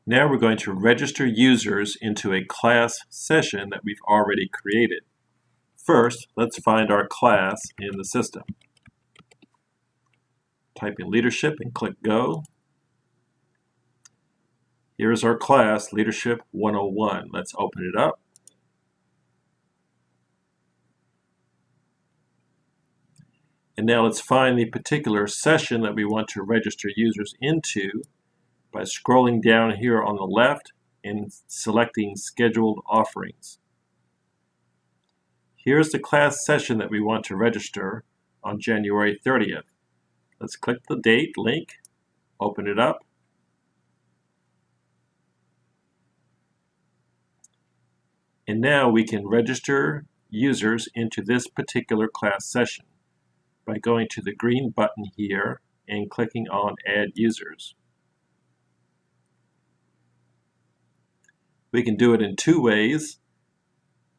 Now we're going to register users into a class session that we've already created. First, let's find our class in the system. Type in Leadership and click Go. Here's our class, Leadership 101. Let's open it up. And now let's find the particular session that we want to register users into by scrolling down here on the left and selecting Scheduled Offerings. Here's the class session that we want to register on January 30th. Let's click the date link, open it up. And now we can register users into this particular class session by going to the green button here and clicking on Add Users. We can do it in two ways.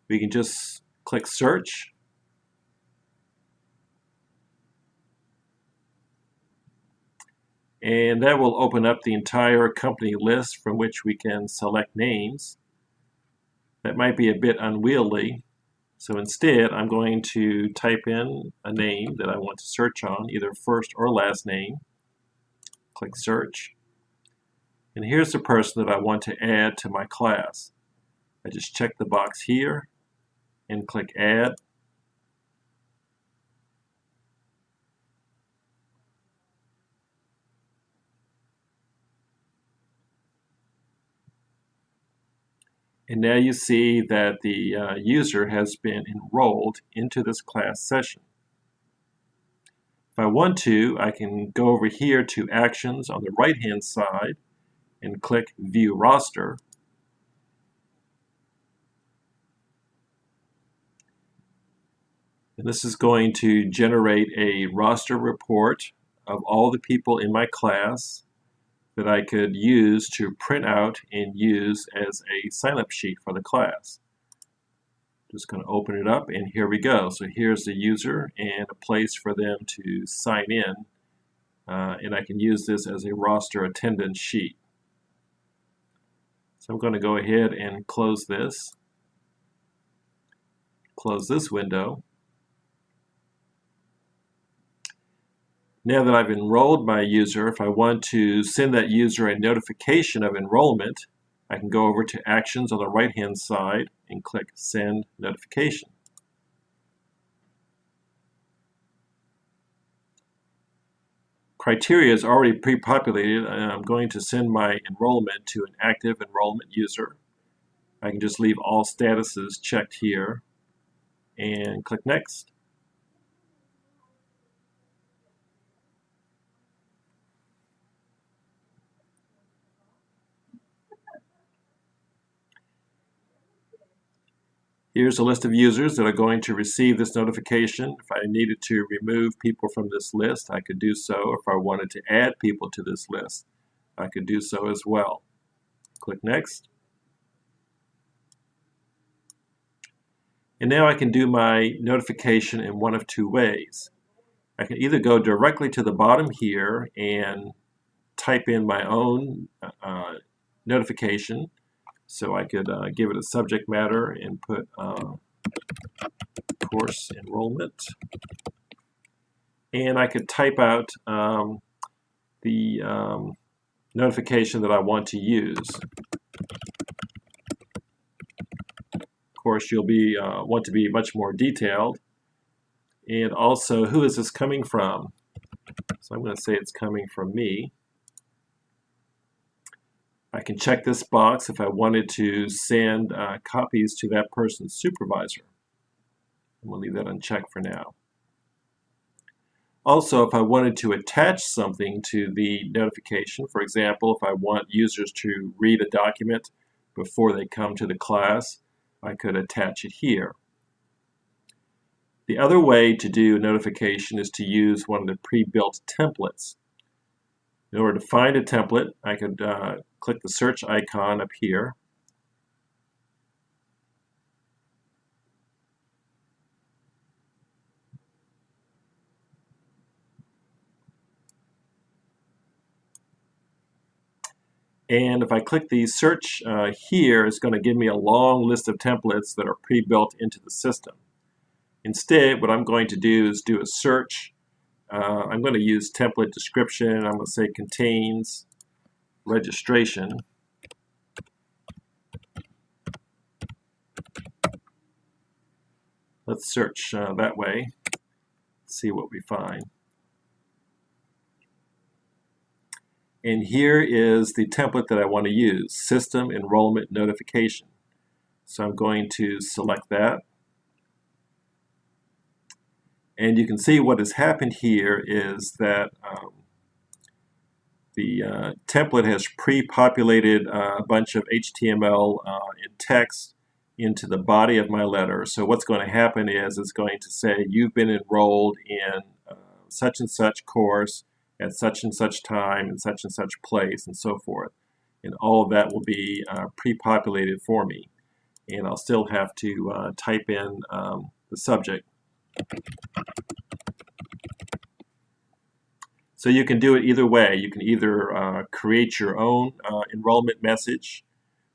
We can just click Search, and that will open up the entire company list from which we can select names. That might be a bit unwieldy, so instead I'm going to type in a name that I want to search on, either first or last name. Click Search. And here's the person that I want to add to my class. I just check the box here and click Add. And now you see that the user has been enrolled into this class session. If I want to, I can go over here to Actions on the right-hand side and click View Roster. And this is going to generate a roster report of all the people in my class that I could use to print out and use as a sign-up sheet for the class. Just going to open it up, and here we go. So here's the user and a place for them to sign in, and I can use this as a roster attendance sheet. So I'm going to go ahead and close this window. Now that I've enrolled my user, if I want to send that user a notification of enrollment, I can go over to Actions on the right-hand side and click Send Notification. Criteria is already pre-populated, and I'm going to send my enrollment to an active enrollment user. I can just leave all statuses checked here and click Next. Here's a list of users that are going to receive this notification. If I needed to remove people from this list, I could do so. If I wanted to add people to this list, I could do so as well. Click Next. And now I can do my notification in one of two ways. I can either go directly to the bottom here and type in my own notification. So I could give it a subject matter and put course enrollment. And I could type out the notification that I want to use. Of course, you'll be want to be much more detailed. And also, who is this coming from? So I'm going to say it's coming from me. I can check this box if I wanted to send copies to that person's supervisor. I'm going to leave that unchecked for now. Also, if I wanted to attach something to the notification, for example, if I want users to read a document before they come to the class, I could attach it here. The other way to do a notification is to use one of the pre-built templates. In order to find a template, I could click the search icon up here. And if I click the search here, it's going to give me a long list of templates that are pre-built into the system. Instead, what I'm going to do is do a search. I'm going to use template description. I'm going to say contains registration. Let's search that way, see what we find. And here is the template that I want to use, System Enrollment Notification. So I'm going to select that. And you can see what has happened here is that the template has pre-populated a bunch of HTML and text into the body of my letter. So what's going to happen is it's going to say you've been enrolled in such and such course at such and such time in such and such place and so forth. And all of that will be pre-populated for me. And I'll still have to type in the subject. So you can do it either way. You can either create your own enrollment message,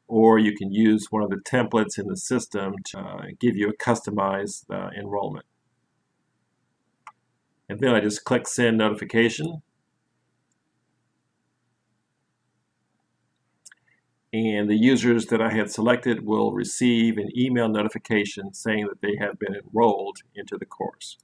or you can use one of the templates in the system to give you a customized enrollment. And then I just click Send Notification. And the users that I had selected will receive an email notification saying that they have been enrolled into the course.